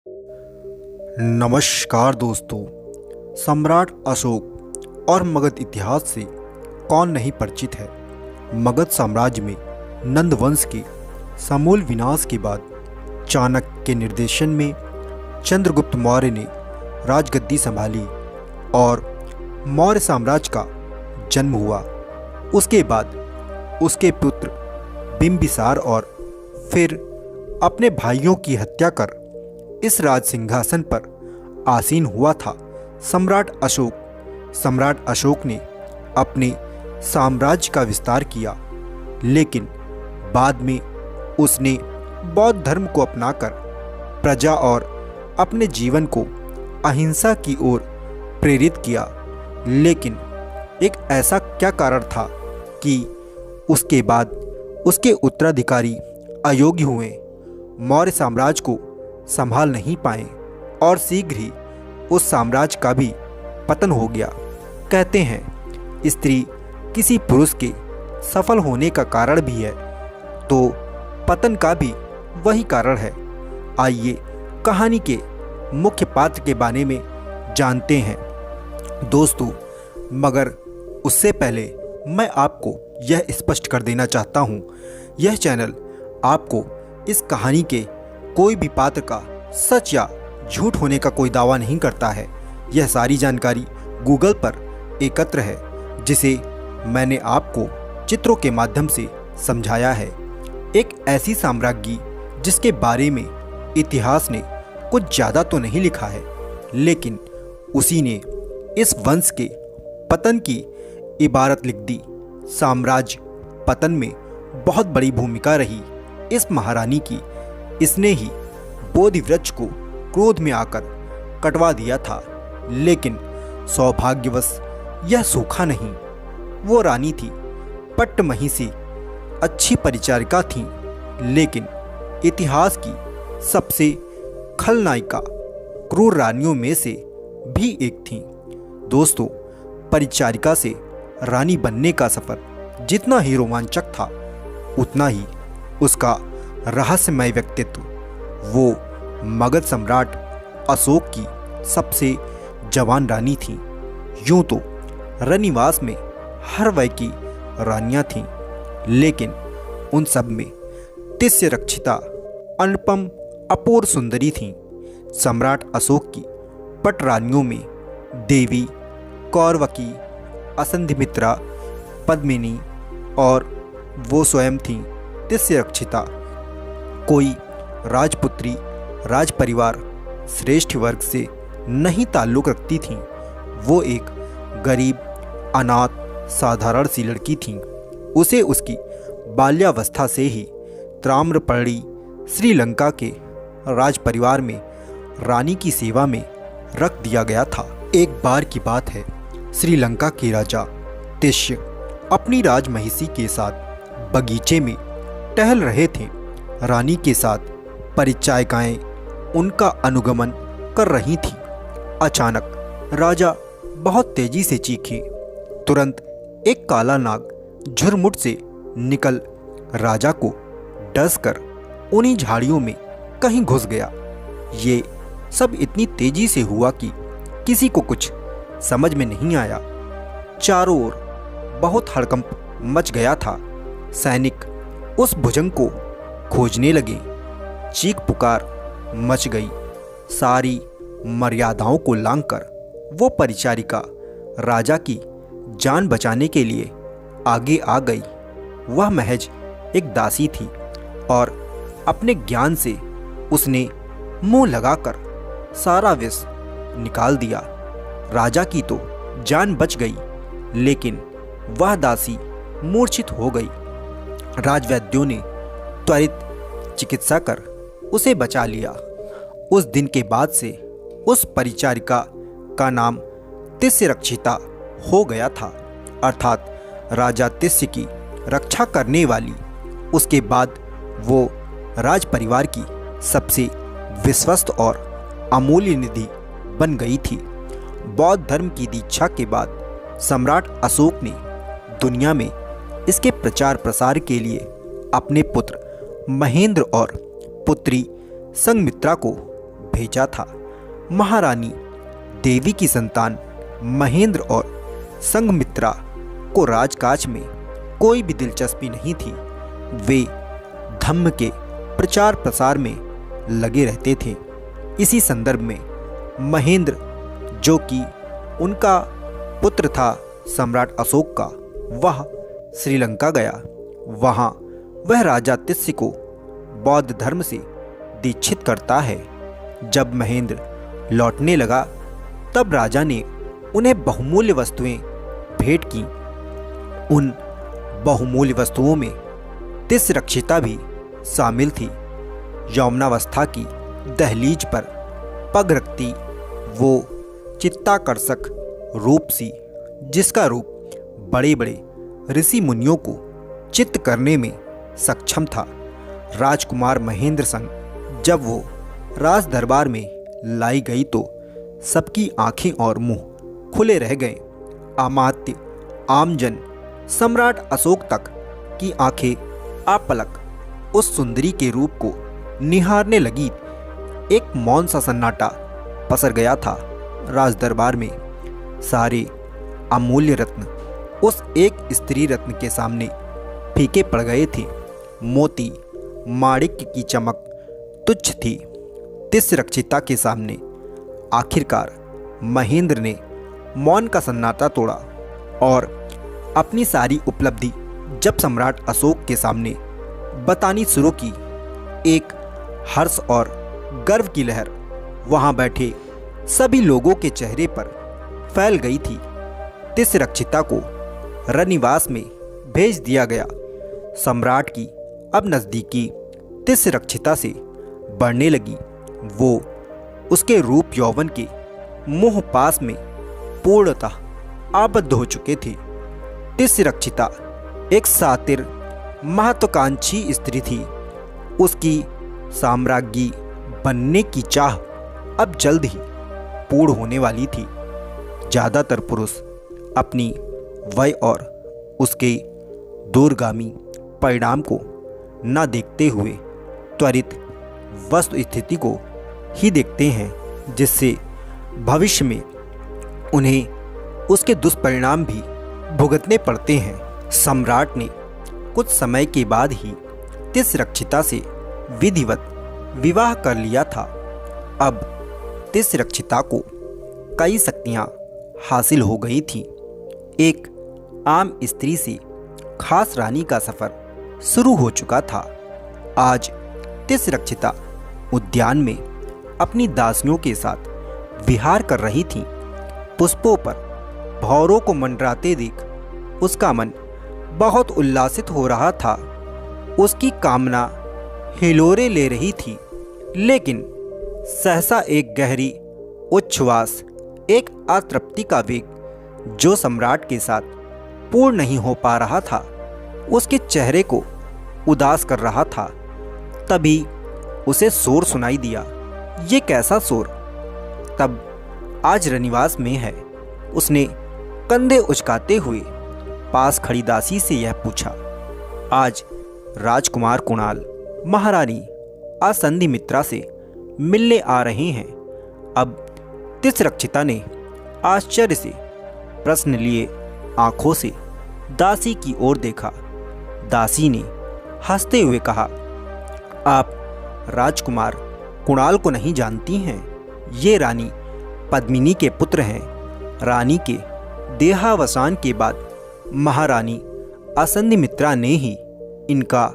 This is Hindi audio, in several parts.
नमस्कार दोस्तों। सम्राट अशोक और मगध इतिहास से कौन नहीं परिचित है। मगध साम्राज्य में नंद वंश के समूल विनाश के बाद चाणक्य के निर्देशन में चंद्रगुप्त मौर्य ने राजगद्दी संभाली और मौर्य साम्राज्य का जन्म हुआ। उसके बाद उसके पुत्र बिंबिसार और फिर अपने भाइयों की हत्या कर इस राज सिंहासन पर आसीन हुआ था सम्राट अशोक। सम्राट अशोक ने अपने साम्राज्य का विस्तार किया, लेकिन बाद में उसने बौद्ध धर्म को अपनाकर प्रजा और अपने जीवन को अहिंसा की ओर प्रेरित किया। लेकिन एक ऐसा क्या कारण था कि उसके बाद उसके उत्तराधिकारी अयोग्य हुए, मौर्य साम्राज्य को संभाल नहीं पाए और शीघ्र ही उस साम्राज्य का भी पतन हो गया। कहते हैं स्त्री किसी पुरुष के सफल होने का कारण भी है, तो पतन का भी वही कारण है। आइए कहानी के मुख्य पात्र के बारे में जानते हैं दोस्तों, मगर उससे पहले मैं आपको यह स्पष्ट कर देना चाहता हूँ, यह चैनल आपको इस कहानी के कोई भी पात्र का सच या झूठ होने का कोई दावा नहीं करता है। यह सारी जानकारी गूगल पर एकत्र है, जिसे मैंने आपको चित्रों के माध्यम से समझाया है। एक ऐसी साम्राज्ञी जिसके बारे में इतिहास ने कुछ ज़्यादा तो नहीं लिखा है, लेकिन उसी ने इस वंश के पतन की इबारत लिख दी। साम्राज्य पतन में बहुत बड़ी भूमिका रही इस महारानी की। इसने ही बोधि वृक्ष को क्रोध में आकर कटवा दिया था, लेकिन सौभाग्यवश यह सूखा नहीं। वो रानी थी, पट्टमही सी अच्छी परिचारिका थी, लेकिन इतिहास की सबसे खलनायिका क्रूर रानियों में से भी एक थी। दोस्तों, परिचारिका से रानी बनने का सफर जितना ही रोमांचक था, उतना ही उसका रहस्यमय व्यक्तित्व वो मगध सम्राट अशोक की सबसे जवान रानी थी। यूं तो रनिवास में हर वय की रानियां थीं, लेकिन उन सब में तिष्यरक्षिता अनुपम अपूर्व सुंदरी थीं। सम्राट अशोक की पट रानियों में देवी, कौरवकी, असंधिमित्रा, पद्मिनी और वो स्वयं थीं तिष्यरक्षिता। कोई राजपुत्री राजपरिवार श्रेष्ठ वर्ग से नहीं ताल्लुक़ रखती थीं। वो एक गरीब, अनाथ, साधारण सी लड़की थीं। उसे उसकी बाल्यावस्था से ही ताम्रपर्णी श्रीलंका के राजपरिवार में रानी की सेवा में रख दिया गया था। एक बार की बात है, श्रीलंका के राजा तिष्य अपनी राजमहिषी के साथ बगीचे में टहल रहे थे। रानी के साथ परिचारिकाएं उनका अनुगमन कर रही थीं। अचानक राजा बहुत तेजी से चीखे। तुरंत एक काला नाग झुरमुट से निकल राजा को डसकर उन्हीं झाड़ियों में कहीं घुस गया। ये सब इतनी तेजी से हुआ कि किसी को कुछ समझ में नहीं आया। चारों ओर बहुत हड़कंप मच गया था। सैनिक उस भुजंग को खोजने लगे। चीख पुकार मच गई। सारी मर्यादाओं को लांघकर वो परिचारिका राजा की जान बचाने के लिए आगे आ गई। वह महज एक दासी थी और अपने ज्ञान से उसने मुंह लगाकर सारा विष निकाल दिया। राजा की तो जान बच गई, लेकिन वह दासी मूर्छित हो गई। राजवैद्यों ने त्वरित चिकित्सा कर उसे बचा लिया। उस दिन के बाद से उस परिचारिका का नाम तिष्यरक्षिता हो गया था, अर्थात राजा तिष्य की रक्षा करने वाली। उसके बाद वो राज परिवार की सबसे विश्वस्त और अमूल्य निधि बन गई थी। बौद्ध धर्म की दीक्षा के बाद सम्राट अशोक ने दुनिया में इसके प्रचार प्रसार के लिए अपने पुत्र महेंद्र और पुत्री संघमित्रा को भेजा था। महारानी देवी की संतान महेंद्र और संघमित्रा को राजकाज में कोई भी दिलचस्पी नहीं थी। वे धम्म के प्रचार प्रसार में लगे रहते थे। इसी संदर्भ में महेंद्र, जो कि उनका पुत्र था सम्राट अशोक का, वह श्रीलंका गया। वहाँ वह राजा तिस्य को बौद्ध धर्म से दीक्षित करता है। जब महेंद्र लौटने लगा तब राजा ने उन्हें बहुमूल्य वस्तुएं भेंट की। उन बहुमूल्य वस्तुओं में तिस्य रक्षिता भी शामिल थी। यौवनावस्था की दहलीज पर पग रखती वो चित्ताकर्षक रूप सी, जिसका रूप बड़े बड़े ऋषि मुनियों को चित्त करने में सक्षम था। राजकुमार महेंद्र संग जब वो राज दरबार में लाई गई तो सबकी आंखें और मुंह खुले रह गए। अमात्य, आमजन, सम्राट अशोक तक की आंखें आपलक उस सुंदरी के रूप को निहारने लगी। एक मौन सा सन्नाटा पसर गया था। राज दरबार में सारे अमूल्य रत्न उस एक स्त्री रत्न के सामने फीके पड़ गए थे। मोती माणिक्य की चमक तुच्छ थी। तिस्य रक्षिता के सामने आखिरकार महेंद्र ने मौन का सन्नाटा तोड़ा और अपनी सारी उपलब्धि जब सम्राट अशोक के सामने बतानी शुरू की। एक हर्ष और गर्व की लहर वहां बैठे सभी लोगों के चेहरे पर फैल गई थी। तिस्य रक्षिता को रनिवास में भेज दिया गया। सम्राट की अब नज़दीकी तिस्य रक्षिता से बढ़ने लगी। वो उसके रूप यौवन के मोह पास में पूर्णतः आबद्ध हो चुके थे। तिस्य रक्षिता एक सातिर महत्वाकांक्षी स्त्री थी। उसकी साम्राज्ञी बनने की चाह अब जल्द ही पूर्ण होने वाली थी। ज़्यादातर पुरुष अपनी वय और उसके दूरगामी परिणाम को न देखते हुए त्वरित वस्तु स्थिति को ही देखते हैं, जिससे भविष्य में उन्हें उसके दुष्परिणाम भी भुगतने पड़ते हैं। सम्राट ने कुछ समय के बाद ही तिस्य रक्षिता से विधिवत विवाह कर लिया था। अब तिस्य रक्षिता को कई शक्तियां हासिल हो गई थी। एक आम स्त्री से खास रानी का सफर शुरू हो चुका था। आज तिस्य रक्षिता उद्यान में अपनी दासियों के साथ विहार कर रही थी। पुष्पों पर भौरों को मंडराते देख उसका मन बहुत उल्लासित हो रहा था। उसकी कामना हिलोरे ले रही थी, लेकिन सहसा एक गहरी उच्छ्वास, एक अतृप्ति का वेग जो सम्राट के साथ पूर्ण नहीं हो पा रहा था, उसके चेहरे को उदास कर रहा था। तभी उसे शोर सुनाई दिया। ये कैसा शोर? तब आज रनिवास में है। उसने कंधे उचकाते हुए पास खड़ी दासी से यह पूछा। आज राजकुमार कुणाल महारानी असंधिमित्रा से मिलने आ रहे हैं। अब तिस्य रक्षिता ने आश्चर्य से प्रश्न लिए आंखों से दासी की ओर देखा। दासी ने हंसते हुए कहा, आप राजकुमार कुणाल को नहीं जानती हैं? ये रानी पद्मिनी के पुत्र हैं। रानी के देहावसान के बाद महारानी असंधिमित्रा ने ही इनका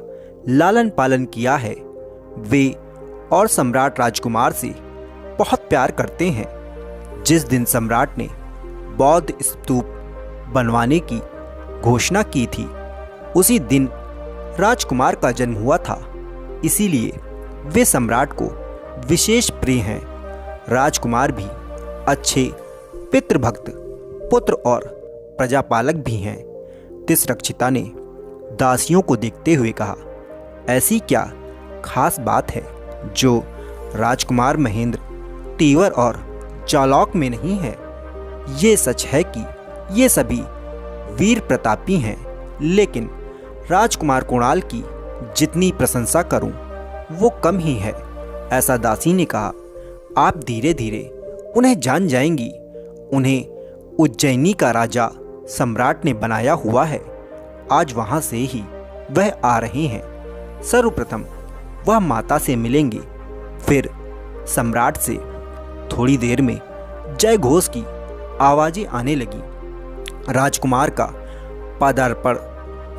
लालन पालन किया है। वे और सम्राट राजकुमार से बहुत प्यार करते हैं। जिस दिन सम्राट ने बौद्ध स्तूप बनवाने की घोषणा की थी, उसी दिन राजकुमार का जन्म हुआ था। इसीलिए वे सम्राट को विशेष प्रिय हैं। राजकुमार भी अच्छे पितृभक्त पुत्र और प्रजापालक भी हैं। तिस्य रक्षिता ने दासियों को देखते हुए कहा, ऐसी क्या खास बात है जो राजकुमार महेंद्र तीवर और चालाक में नहीं है? ये सच है कि ये सभी वीर प्रतापी हैं, लेकिन राजकुमार कुणाल की जितनी प्रशंसा करूं वो कम ही है, ऐसा दासी ने कहा। आप धीरे धीरे उन्हें जान जाएंगी। उन्हें उज्जैनी का राजा सम्राट ने बनाया हुआ है। आज वहाँ से ही वह आ रहे हैं। सर्वप्रथम वह माता से मिलेंगे, फिर सम्राट से। थोड़ी देर में जय घोष की आवाज़ें आने लगी। राजकुमार का पदार्पण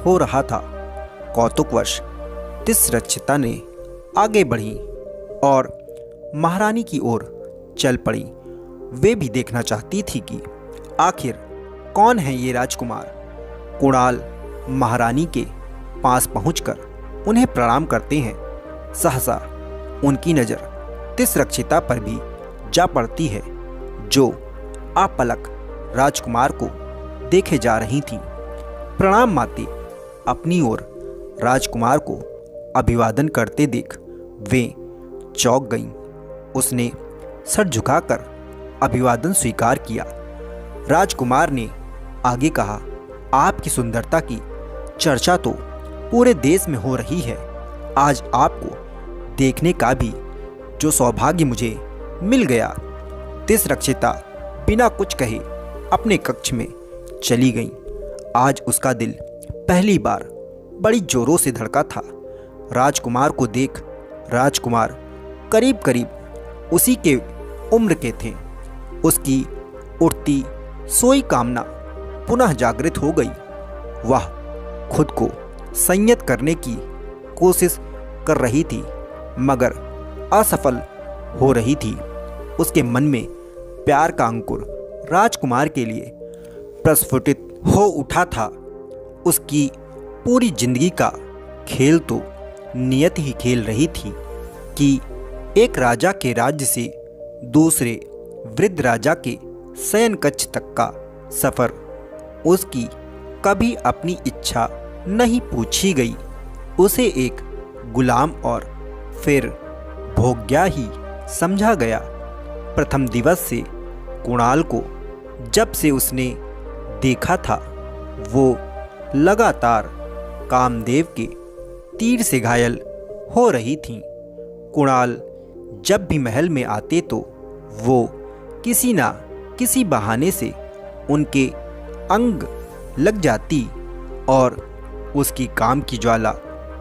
हो रहा था। कौतुकवश तिसरक्षिता ने आगे बढ़ी और महारानी की ओर चल पड़ी। वे भी देखना चाहती थी कि आखिर कौन है ये राजकुमार। कुणाल महारानी के पास पहुंचकर उन्हें प्रणाम करते हैं। सहसा उनकी नज़र तिसरक्षिता पर भी जा पड़ती है, जो आपलक राजकुमार को देखे जा रही थी। प्रणाम माते। अपनी ओर राजकुमार को अभिवादन करते देख वे चौंक गईं। उसने सर झुकाकर अभिवादन स्वीकार किया। राजकुमार ने आगे कहा, आपकी सुंदरता की चर्चा तो पूरे देश में हो रही है। आज आपको देखने का भी जो सौभाग्य मुझे मिल गया। तिसरक्षिता बिना कुछ कहे अपने कक्ष में चली गई। आज उसका दिल पहली बार बड़ी जोरों से धड़का था। राजकुमार को देख राजकुमार करीब करीब उसी के उम्र के थे। उसकी उठती सोई कामना पुनः जागृत हो गई। वह खुद को संयत करने की कोशिश कर रही थी, मगर असफल हो रही थी। उसके मन में प्यार का अंकुर राजकुमार के लिए प्रस्फुटित हो उठा था। उसकी पूरी जिंदगी का खेल तो नियत ही खेल रही थी कि एक राजा के राज्य से दूसरे वृद्ध राजा के शयन कक्ष तक का सफ़र उसकी कभी अपनी इच्छा नहीं पूछी गई। उसे एक गुलाम और फिर भोग्या ही समझा गया। प्रथम दिवस से कुणाल को जब से उसने देखा था, वो लगातार कामदेव के तीर से घायल हो रही थीं। कुणाल जब भी महल में आते तो वो किसी ना किसी बहाने से उनके अंग लग जाती और उसकी काम की ज्वाला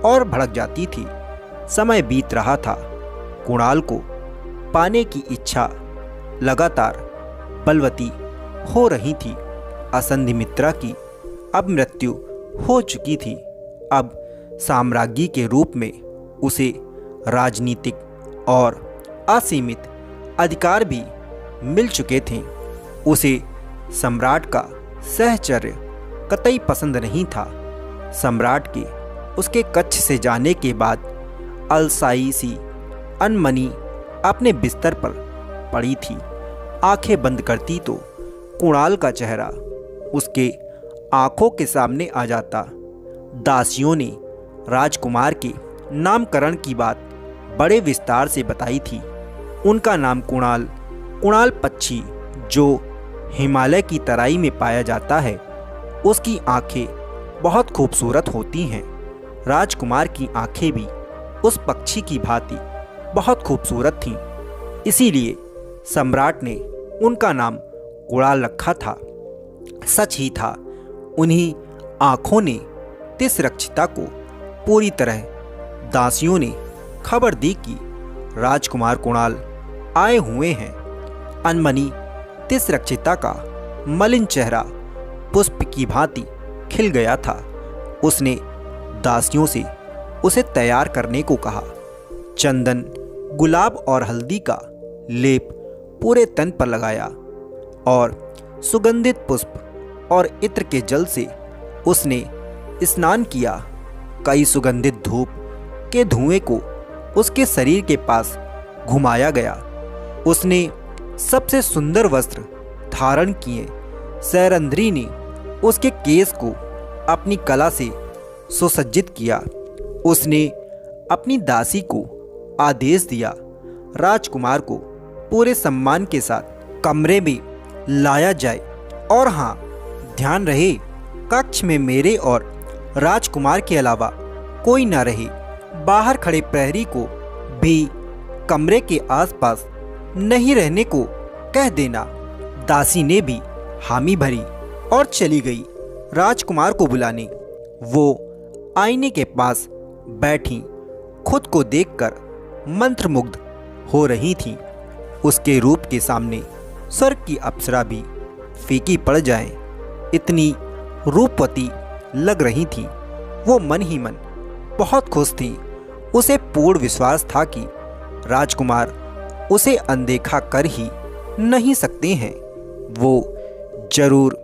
और भड़क जाती थी। समय बीत रहा था। कुणाल को पाने की इच्छा लगातार बलवती हो रही थी। असंधिमित्रा की अब मृत्यु हो चुकी थी। अब साम्राज्ञी के रूप में उसे राजनीतिक और असीमित अधिकार भी मिल चुके थे। उसे सम्राट का सहचर्य कतई पसंद नहीं था। सम्राट के उसके कक्ष से जाने के बाद अलसाई सी अनमनी अपने बिस्तर पर पड़ी थी। आंखें बंद करती तो कुणाल का चेहरा उसके आंखों के सामने आ जाता। दासियों ने राजकुमार के नामकरण की बात बड़े विस्तार से बताई थी। उनका नाम कुणाल पक्षी, जो हिमालय की तराई में पाया जाता है। उसकी आंखें बहुत खूबसूरत होती हैं। राजकुमार की आंखें भी उस पक्षी की भांति बहुत खूबसूरत थीं। इसीलिए सम्राट ने उनका नाम कुणाल रखा था। सच ही था, उन्हीं आँखों ने तिसरक्षिता को पूरी तरह दासियों ने खबर दी कि राजकुमार कुणाल आए हुए हैं। अनमनी तिसरक्षिता का मलिन चेहरा पुष्प की भांति खिल गया था। उसने दासियों से उसे तैयार करने को कहा। चंदन, गुलाब और हल्दी का लेप पूरे तन पर लगाया और सुगंधित पुष्प और इत्र के जल से उसने स्नान किया। कई सुगंधित धूप के धुएं को उसके शरीर के पास घुमाया गया। उसने सबसे सुंदर वस्त्र धारण किए। सैरंध्री ने उसके केस को अपनी कला से सुसज्जित किया। उसने अपनी दासी को आदेश दिया, राजकुमार को पूरे सम्मान के साथ कमरे में लाया जाए। और हाँ, ध्यान रहे, कक्ष में मेरे और राजकुमार के अलावा कोई न रहे। बाहर खड़े प्रहरी को भी कमरे के आसपास नहीं रहने को कह देना। दासी ने भी हामी भरी और चली गई राजकुमार को बुलाने। वो आईने के पास बैठी खुद को देखकर मंत्रमुग्ध हो रही थी। उसके रूप के सामने स्वर्ग की अप्सरा भी फीकी पड़ जाए इतनी रूपवती लग रही थी। वो मन ही मन बहुत खुश थी। उसे पूर्ण विश्वास था कि राजकुमार उसे अनदेखा कर ही नहीं सकते हैं। वो जरूर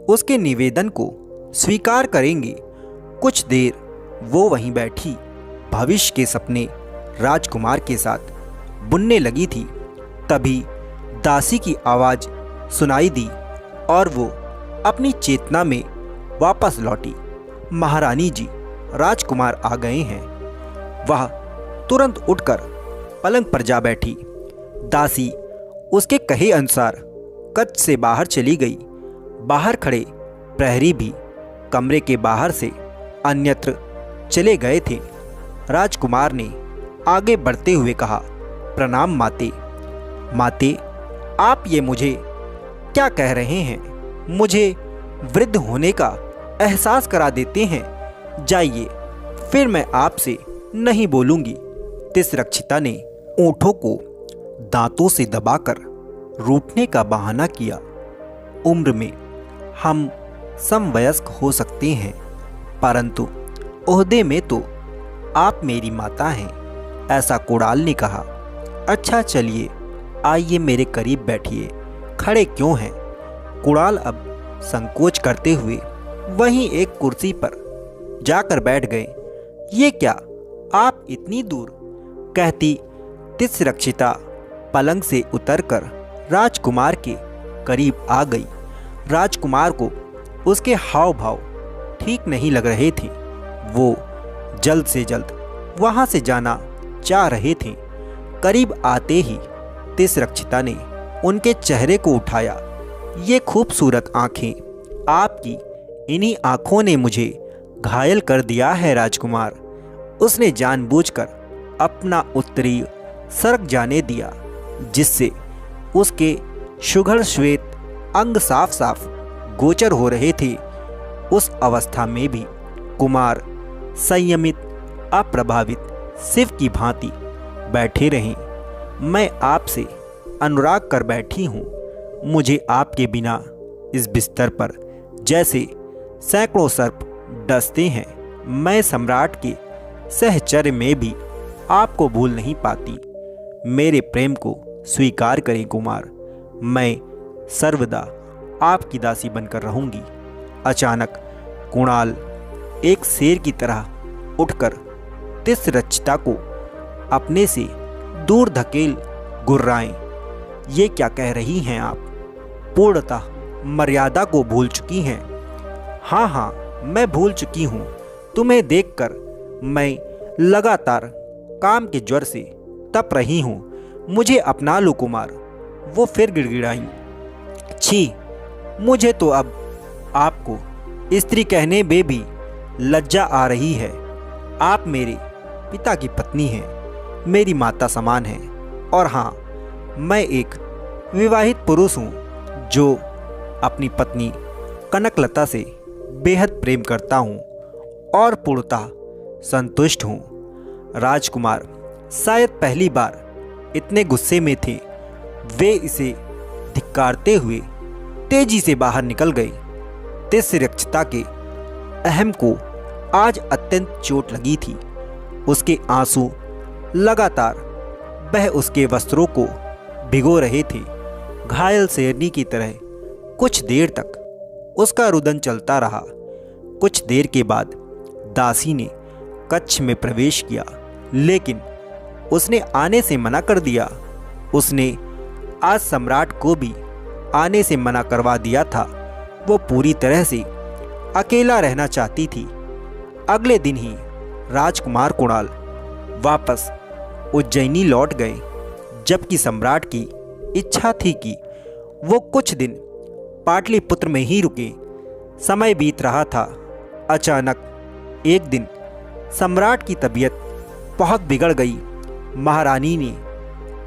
उसके निवेदन को स्वीकार करेंगे। कुछ देर वो वहीं बैठी भविष्य के सपने राजकुमार के साथ बुनने लगी थी। तभी दासी की आवाज़ सुनाई दी और वो अपनी चेतना में वापस लौटी। महारानी जी, राजकुमार आ गए हैं। वह तुरंत उठकर पलंग पर जा बैठी। दासी उसके कहे अनुसार कक्ष से बाहर चली गई। बाहर खड़े प्रहरी भी कमरे के बाहर से अन्यत्र चले गए थे। राजकुमार ने आगे बढ़ते हुए कहा, प्रणाम माते। माते, आप ये मुझे क्या कह रहे हैं? मुझे वृद्ध होने का एहसास करा देते हैं। जाइए, फिर मैं आपसे नहीं बोलूंगी। तिसरक्षिता ने ओंठों को दांतों से दबाकर रूठने का बहाना किया। उम्र में हम समवयस्क हो सकते हैं, परंतु ओहदे में तो आप मेरी माता हैं, ऐसा कुणाल ने कहा। अच्छा चलिए, आइए मेरे करीब बैठिए। खड़े क्यों हैं? कुणाल अब संकोच करते हुए वहीं एक कुर्सी पर जाकर बैठ गए। ये क्या, आप इतनी दूर? कहती तिसरक्षिता पलंग से उतरकर राजकुमार के करीब आ गई। राजकुमार को उसके हाव भाव ठीक नहीं लग रहे थे। वो जल्द से जल्द वहां से जाना चाह रहे थे। करीब आते ही तिसरक्षिता ने उनके चेहरे को उठाया। ये खूबसूरत आंखें, आपकी इन्हीं आंखों ने मुझे घायल कर दिया है राजकुमार। उसने जानबूझकर अपना उत्तरीय सरक जाने दिया, जिससे उसके सुघड़ श्वेत अंग साफ साफ गोचर हो रहे थे। उस अवस्था में भी कुमार संयमित, अप्रभावित शिव की भांति बैठे रहे। मैं आपसे अनुराग कर बैठी हूँ। मुझे आपके बिना इस बिस्तर पर जैसे सैकड़ों सर्प डसते हैं। मैं सम्राट के सहचर्य में भी आपको भूल नहीं पाती। मेरे प्रेम को स्वीकार करें कुमार। मैं सर्वदा आपकी दासी बनकर रहूंगी। अचानक कुणाल एक शेर की तरह उठकर तिसरक्षिता को अपने से दूर धकेल गुर्राए। ये क्या कह रही हैं आप? पूर्णतः मर्यादा को भूल चुकी हैं। हाँ हाँ, मैं भूल चुकी हूँ। तुम्हें देखकर मैं लगातार काम के ज्वर से तप रही हूँ। मुझे अपना लो कुमार। वो फिर गिड़गिड़ाई। छी, मुझे तो अब आपको स्त्री कहने में भी लज्जा आ रही है। आप मेरे पिता की पत्नी हैं, मेरी माता समान हैं। और हाँ, मैं एक विवाहित पुरुष हूँ जो अपनी पत्नी कनकलता से बेहद प्रेम करता हूँ और पूर्णतः संतुष्ट हूँ। राजकुमार शायद पहली बार इतने गुस्से में थे। वे इसे धिक्कारते हुए तेजी से बाहर निकल गए। तिसरक्षिता के अहम को आज अत्यंत चोट लगी थी। उसके आंसू लगातार बह उसके वस्त्रों को भिगो रहे थे। घायल शेरनी की तरह कुछ देर तक उसका रुदन चलता रहा। कुछ देर के बाद दासी ने कक्ष में प्रवेश किया, लेकिन उसने आने से मना कर दिया। उसने आज सम्राट को भी आने से मना करवा दिया था। वो पूरी तरह से अकेला रहना चाहती थी। अगले दिन ही राजकुमार कुणाल वापस उज्जैनी लौट गए, जबकि सम्राट की इच्छा थी कि वो कुछ दिन पाटलिपुत्र में ही रुके। समय बीत रहा था। अचानक एक दिन सम्राट की तबीयत बहुत बिगड़ गई। महारानी ने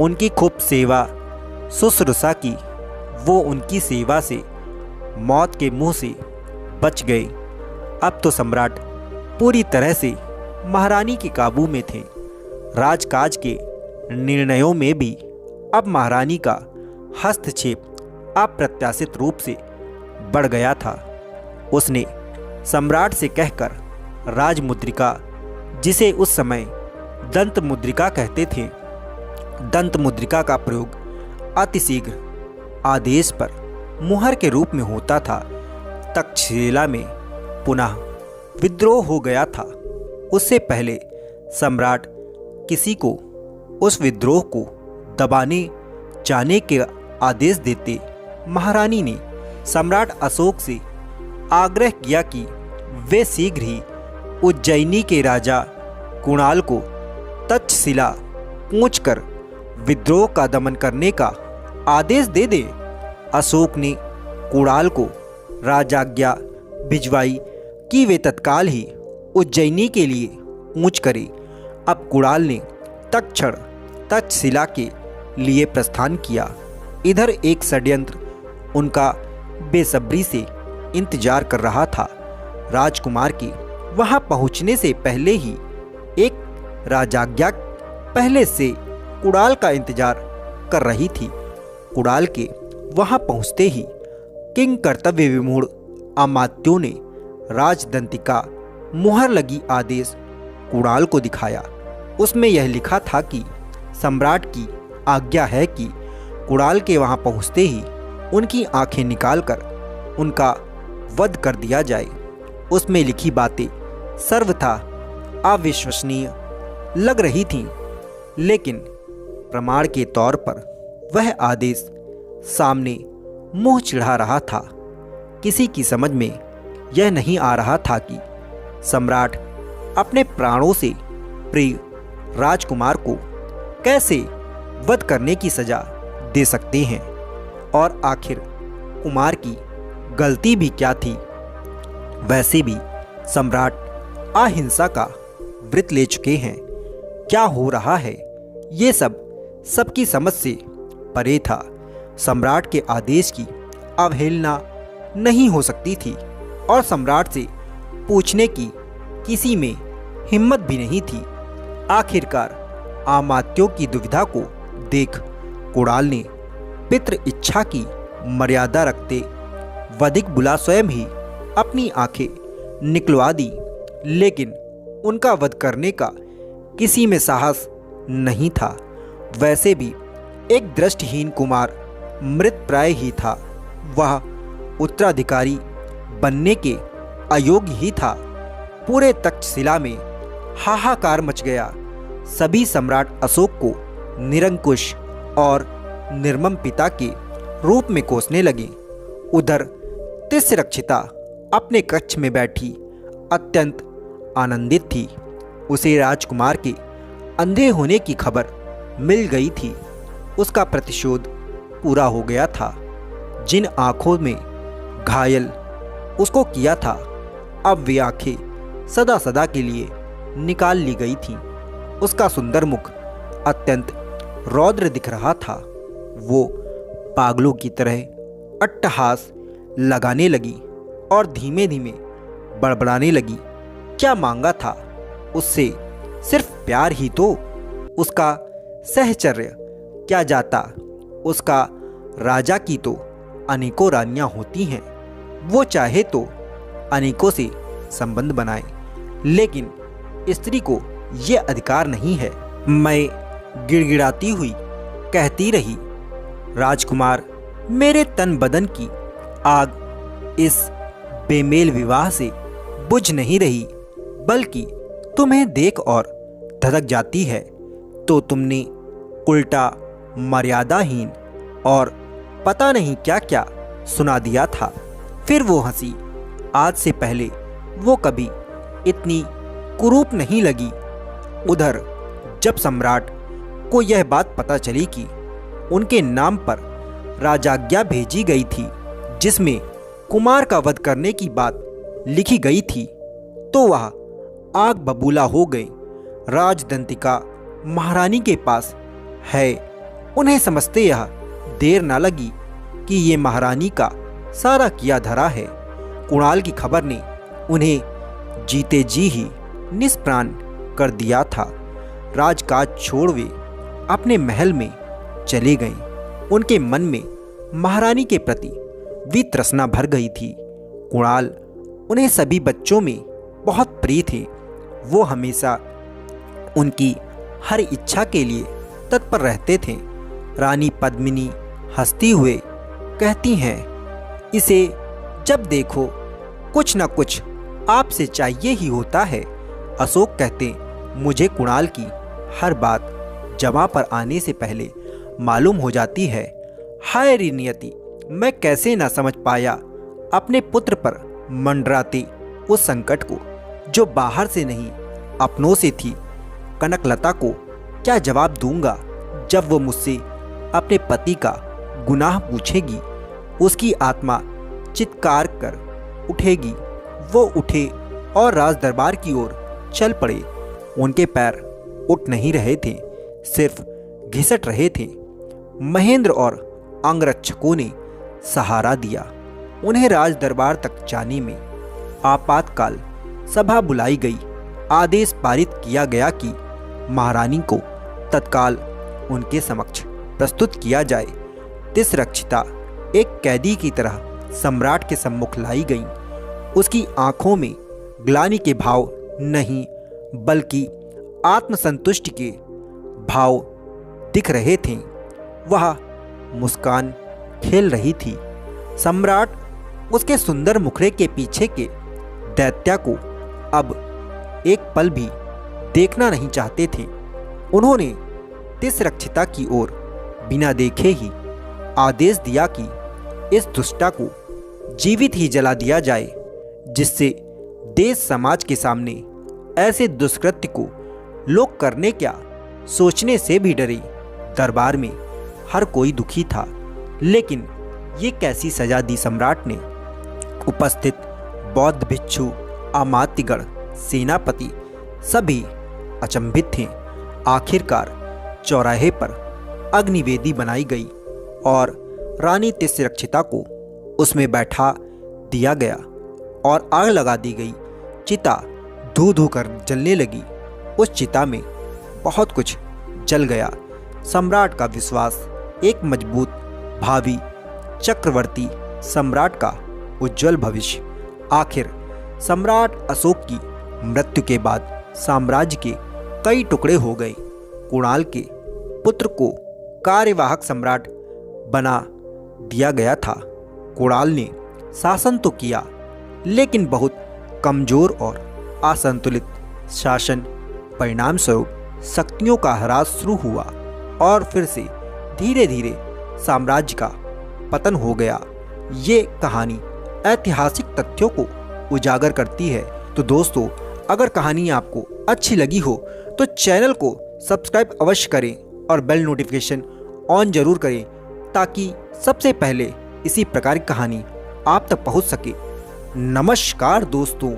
उनकी खूब सेवा शुश्रूषा की, वो उनकी सेवा से मौत के मुंह से बच गए। अब तो सम्राट पूरी तरह से महारानी के काबू में थे। राजकाज के निर्णयों में भी अब महारानी का हस्तक्षेप अप्रत्याशित रूप से बढ़ गया था। उसने सम्राट से कहकर राजमुद्रिका, जिसे उस समय दंत मुद्रिका कहते थे, दंत मुद्रिका का प्रयोग अतिशीघ्र आदेश पर मुहर के रूप में होता था। तक्षशिला में पुनः विद्रोह हो गया था। उससे पहले सम्राट किसी को उस विद्रोह को दबाने जाने के आदेश देते, महारानी ने सम्राट अशोक से आग्रह किया कि वे शीघ्र ही उज्जैनी के राजा कुणाल को तक्षशिला पहुंचकर विद्रोह का दमन करने का आदेश दे दे। अशोक ने कुणाल को राजाज्ञा भिजवाई कि वे तत्काल ही उज्जैनी के लिए कूच करे। अब कुणाल ने तत्क्षण तक्षशिला के लिए प्रस्थान किया। इधर एक षड्यंत्र उनका बेसब्री से इंतजार कर रहा था। राजकुमार के वहां पहुंचने से पहले ही एक राजाज्ञा पहले से कुणाल का इंतजार कर रही थी। कुणाल के वहां पहुंचते ही किंग कर्तव्य विमूढ़ अमात्यों ने राजदंतिका मुहर लगी आदेश कुणाल को दिखाया। उसमें यह लिखा था कि सम्राट की आज्ञा है कि कुणाल के वहां पहुंचते ही उनकी आंखें निकालकर उनका वध कर दिया जाए। उसमें लिखी बातें सर्वथा अविश्वसनीय लग रही थीं, लेकिन प्रमाण के तौर पर वह आदेश सामने मुंह चिढ़ा रहा था। किसी की समझ में यह नहीं आ रहा था कि सम्राट अपने प्राणों से प्रिय राजकुमार को कैसे वध करने की सजा दे सकते हैं, और आखिर कुमार की गलती भी क्या थी। वैसे भी सम्राट अहिंसा का व्रत ले चुके हैं। क्या हो रहा है ये सब सबकी समझ से परे था। सम्राट के आदेश की अवहेलना नहीं हो सकती थी और सम्राट से पूछने की किसी में हिम्मत भी नहीं थी। आखिरकार अमात्यों की दुविधा को देख कुणाल ने पितृ इच्छा की मर्यादा रखते वधिक बुला स्वयं ही अपनी आंखें निकलवा दी, लेकिन उनका वध करने का किसी में साहस नहीं था। वैसे भी एक दृष्टिहीन कुमार मृत प्राय ही था। वह उत्तराधिकारी बनने के अयोग्य ही था। पूरे तक्षशिला में हाहाकार मच गया। सभी सम्राट अशोक को निरंकुश और निर्मम पिता के रूप में कोसने लगे। उधर तिस्रक्षिता अपने कक्ष में बैठी अत्यंत आनंदित थी। उसे राजकुमार के अंधे होने की खबर मिल गई थी। उसका प्रतिशोध पूरा हो गया था। जिन आंखों में घायल उसको किया था, अब वे आंखें सदा सदा के लिए निकाल ली गई थीं। उसका सुंदर मुख अत्यंत रौद्र दिख रहा था। वो पागलों की तरह अट्टहास लगाने लगी और धीमे धीमे बड़बड़ाने लगी। क्या मांगा था उससे? सिर्फ प्यार ही तो। उसका सहचर्य क्या जाता? उसका राजा की तो अनेकों रानियां होती हैं। वो चाहे तो अनेकों से संबंध बनाए, लेकिन स्त्री को ये अधिकार नहीं है। मैं गिड़गिड़ाती हुई कहती रही, राजकुमार, मेरे तन बदन की आग इस बेमेल विवाह से बुझ नहीं रही, बल्कि तुम्हें देख और धधक जाती है। तो तुमने उल्टा मर्यादाहीन और पता नहीं क्या क्या सुना दिया था। फिर वो हंसी। आज से पहले वो कभी इतनी कुरूप नहीं लगी। उधर जब सम्राट को यह बात पता चली कि उनके नाम पर राजाज्ञा भेजी गई थी, जिसमें कुमार का वध करने की बात लिखी गई थी, तो वह आग बबूला हो गई। राजदंतिका महारानी के पास है, उन्हें समझते यह देर न लगी कि ये महारानी का सारा किया धरा है। कुणाल की खबर ने उन्हें जीते जी ही निष्प्राण कर दिया था। राजकाज छोड़ वे अपने महल में चले गए। उनके मन में महारानी के प्रति वितृष्णा भर गई थी। कुणाल उन्हें सभी बच्चों में बहुत प्रिय थे। वो हमेशा उनकी हर इच्छा के लिए तत्पर रहते थे। रानी पद्मिनी हंसती हुए कहती हैं, इसे जब देखो कुछ न कुछ आपसे चाहिए ही होता है। अशोक कहते, मुझे कुणाल की हर बात जमा पर आने से पहले मालूम हो जाती है। हाय रे नियति, मैं कैसे ना समझ पाया अपने पुत्र पर मंडराते उस संकट को जो बाहर से नहीं अपनों से थी। कनकलता को क्या जवाब दूंगा जब वो मुझसे अपने पति का गुनाह पूछेगी। उसकी आत्मा चित्कार कर उठेगी। वो उठे और राज दरबार की ओर चल पड़े। उनके पैर उठ नहीं रहे थे, सिर्फ घिसट रहे थे। महेंद्र और अंगरक्षकों ने सहारा दिया। उन्हें राज दरबार तक जाने में आपातकाल सभा बुलाई गई। आदेश पारित किया गया कि महारानी को तत्काल उनके समक्ष प्रस्तुत किया जाए। तिसरक्षिता एक कैदी की तरह सम्राट के सम्मुख लाई गई। उसकी आंखों में ग्लानि के भाव नहीं बल्कि आत्मसंतुष्टि के भाव दिख रहे थे। वह मुस्कान खेल रही थी। सम्राट उसके सुंदर मुखड़े के पीछे के दैत्या को अब एक पल भी देखना नहीं चाहते थे। उन्होंने तिसरक्षिता की ओर बिना देखे ही आदेश दिया कि इस दुष्टा को जीवित ही जला दिया जाए, जिससे देश समाज के सामने ऐसे दुष्कृत्य को लोग करने क्या सोचने से भी डरे। दरबार में हर कोई दुखी था, लेकिन ये कैसी सजा दी सम्राट ने। उपस्थित बौद्ध भिक्षु, अमात्यगण, सेनापति सभी अचंभित थे। आखिरकार चौराहे पर अग्निवेदी बनाई गई और रानी तिसरक्षिता को उसमें बैठा दिया गया और आग लगा दी गई। चिता धू धू कर जलने लगी। उस चिता में बहुत कुछ जल गया। सम्राट का विश्वास, एक मजबूत भावी चक्रवर्ती सम्राट का उज्जवल भविष्य। आखिर सम्राट अशोक की मृत्यु के बाद साम्राज्य के कई टुकड़े हो गए। कुणाल के पुत्र को कार्यवाहक सम्राट बना दिया गया था। कुणाल ने शासन तो किया, लेकिन बहुत कमजोर और असंतुलित शासन परिणाम स्वरूप शक्तियों का ह्रास शुरू हुआ और फिर से धीरे धीरे साम्राज्य का पतन हो गया। ये कहानी ऐतिहासिक तथ्यों को उजागर करती है। तो दोस्तों, अगर कहानी आपको अच्छी लगी हो तो चैनल को सब्सक्राइब अवश्य करें और बेल नोटिफिकेशन ऑन जरूर करें, ताकि सबसे पहले इसी प्रकार की कहानी आप तक पहुंच सके। नमस्कार दोस्तों।